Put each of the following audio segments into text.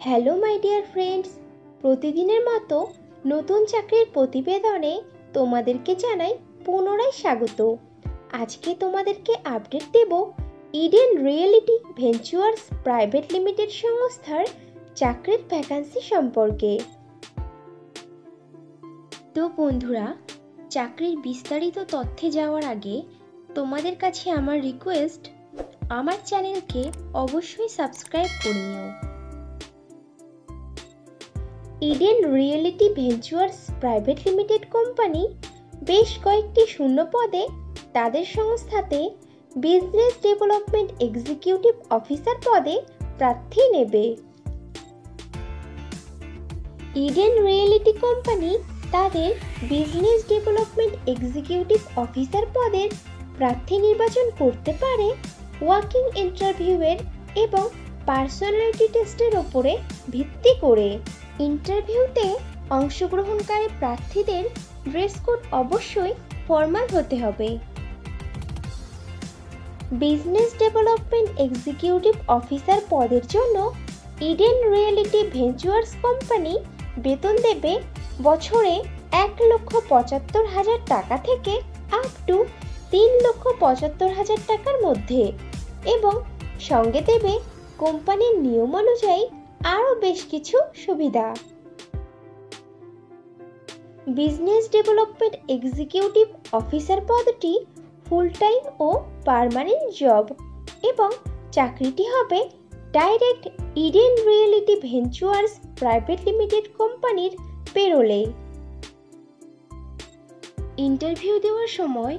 Hello my dear friends, প্রতিদিনের মতো নতুন চাকরির প্রতিবেদনে তোমাদেরকে জানাই পুনরায় স্বাগত। আজকে তোমাদেরকে আপডেট দেব Eden reality ventures private limited সংস্থার চাকরির ভ্যাকান্সি সম্পর্কে। তো বন্ধুরা, চাকরির বিস্তারিত তথ্যে যাওয়ার আগে তোমাদের কাছে আমার রিকোয়েস্ট, আমার চ্যানেলকে অবশ্যই সাবস্ক্রাইব করে নিও। Eden reality ventures private limited company বেশ কয়েকটি শূন্য পদে তাদের সংস্থাতে বিজনেস ডেভেলপমেন্ট এক্সিকিউটিভ অফিসার পদে প্রার্থী নেবে। ইডেন রিয়েলিটি কোম্পানি তাদের বিজনেস ডেভেলপমেন্ট এক্সিকিউটিভ অফিসার পদের প্রার্থী নির্বাচন করতে পারে ওয়াকিং ইন্টারভিউয়ের এবং পার্সোনালিটি টেস্টের ওপরে ভিত্তি করে। ইন্টারভিউতে অংশগ্রহণকারী প্রার্থীদের ড্রেস কোড অবশ্যই ফর্মাল হতে হবে। বিজনেস ডেভেলপমেন্ট এক্সিকিউটিভ অফিসার পদের জন্য ইডেন রিয়েলিটি ভেঞ্চুয়ার্স কোম্পানি বেতন দেবে বছরে 1,75,000 টাকা থেকে আপ টু 3,75,000 টাকার মধ্যে, এবং সঙ্গে দেবে কোম্পানির নিয়ম অনুযায়ী আরও বেশ কিছু সুবিধা। বিজনেস ডেভেলপমেন্ট এক্সিকিউটিভ অফিসার পদটি ফুল টাইম ও পার্মানেন্ট জব, এবং চাকরিটি হবে direct Eden reality ventures private limited কোম্পানির পেরোলে। ইন্টারভিউ দেওয়ার সময়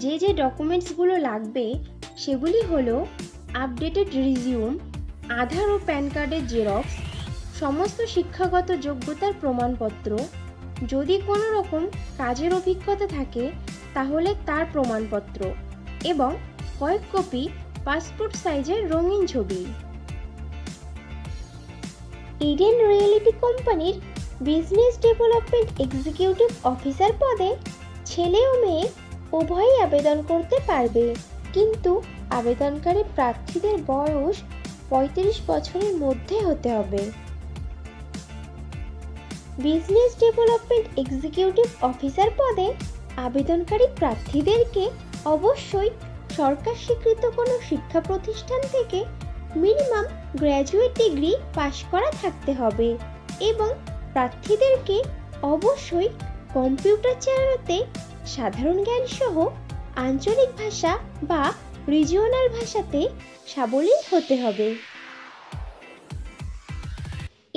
যে যে ডকুমেন্টসগুলো লাগবে সেগুলি হলো আপডেটেড রিজিউম, আধার ও প্যান কার্ডের জেরক্স, সমস্ত শিক্ষাগত যোগ্যতার প্রমাণপত্র, যদি কোনো রকম কাজের অভিজ্ঞতা থাকে তাহলে তার প্রমাণপত্র, এবং কয়েক কপি পাসপোর্ট সাইজের রঙিন ছবি। ইডেন রিয়েলিটি কোম্পানির বিজনেস ডেভেলপমেন্ট এক্সিকিউটিভ অফিসার পদে ছেলে ও মেয়ে উভয়ই আবেদন করতে পারবে, কিন্তু আবেদনকারী প্রার্থীদের বয়স 35 বছরের মধ্যে হতে হবে। বিজনেস ডেভেলপমেন্ট এক্সিকিউটিভ অফিসার পদে আবেদনকারী প্রার্থীদেরকে অবশ্যই সরকার স্বীকৃত কোনো শিক্ষা প্রতিষ্ঠান থেকে মিনিমাম গ্র্যাজুয়েট ডিগ্রি পাশ করা থাকতে হবে, এবং প্রার্থীদেরকে অবশ্যই কম্পিউটার চালানোতে সাধারণ জ্ঞান সহ আঞ্চলিক ভাষা বা রিজিওনাল ভাষাতে সাবলীল হতে হবে।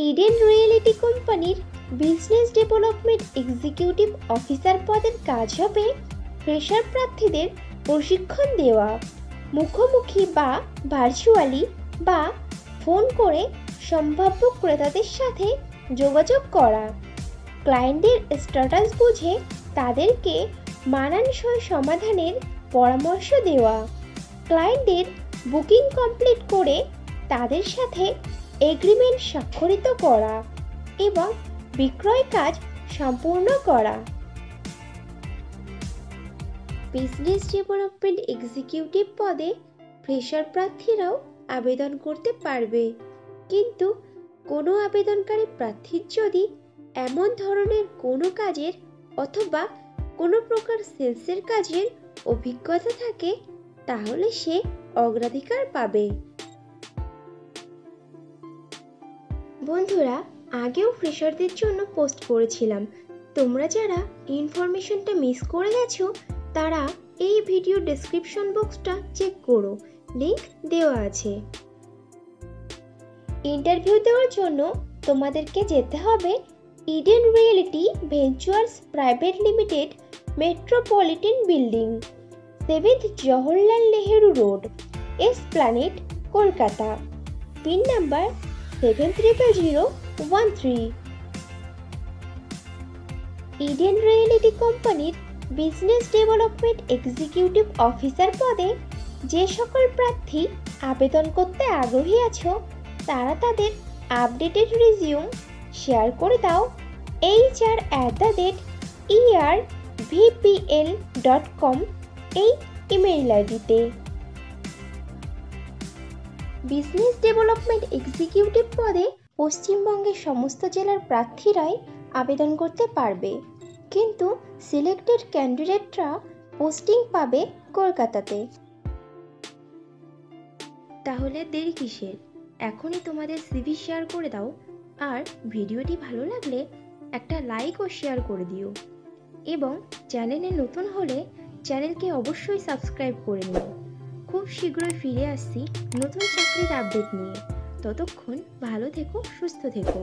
ইডেন রিয়েলিটি কোম্পানির বিজনেস ডেভেলপমেন্ট এক্সিকিউটিভ অফিসার পদের কাজ হবে ফ্রেশার প্রার্থীদের প্রশিক্ষণ দেওয়া, মুখোমুখি বা ভার্চুয়ালি বা ফোন করে সম্ভাব্য ক্রেতাদের সাথে যোগাযোগ করা, ক্লায়েন্টদের স্ট্যাটাস বুঝে তাদেরকে মানানসই সমাধানের পরামর্শ দেওয়া, ক্লায়েন্টদের বুকিং কমপ্লিট করে তাদের সাথে এগ্রিমেন্ট স্বাক্ষরিত করা এবং বিক্রয় কাজ সম্পূর্ণ করা। বিজনেস ডেভেলপমেন্ট এক্সিকিউটিভ পদে ফ্রেশার প্রার্থীরাও আবেদন করতে পারবে, কিন্তু কোনো আবেদনকারী প্রার্থীর যদি এমন ধরনের কোনো কাজের অথবা কোনো প্রকার সেলসের কাজের অভিজ্ঞতা থাকে তাহলে সে অগ্রাধিকার পাবে। বন্ধুরা, আগেও ফ্রেশারদের জন্য পোস্ট করেছিলাম, তোমরা যারা ইনফরমেশনটা মিস করে গেছো তারা এই ভিডিও ডেসক্রিপশন বক্সটা চেক করো, লিংক দেওয়া আছে। ইন্টারভিউ দেওয়ার জন্য তোমাদেরকে যেতে হবে Eden reality ventures private limited metropolitan building, 7th Jawaharlal Nehru road, Esplanade, Kolkata, pin number 700013। Eden reality কোম্পানির বিজনেস ডেভেলপমেন্ট এক্সিকিউটিভ অফিসার পদে যে সকল প্রার্থী আবেদন করতে আগ্রহী আছো তারা তাদের আপডেটেড রিজিউম শেয়ার করে দাও hr@ervpl.com এই ইমেইল আইডিতে। বিজনেস ডেভেলপমেন্ট এক্সিকিউটিভ পদে পশ্চিমবঙ্গের সমস্ত জেলার প্রার্থীরাই আবেদন করতে পারবে, কিন্তু সিলেক্টেড ক্যান্ডিডেটরা পোস্টিং পাবে কলকাতাতে। তাহলে দেরি কিসের? এখনই তোমাদের সিভি শেয়ার করে দাও, আর ভিডিওটি ভালো লাগলে একটা লাইক ও শেয়ার করে দিও, এবং চ্যানেলে নতুন হলে চ্যানেলকে অবশ্যই সাবস্ক্রাইব করে নিও। খুব শীঘ্রই ফিরে আসছি নতুন চাকরির আপডেট নিয়ে। ততক্ষণ ভালো থেকো, সুস্থ থেকো।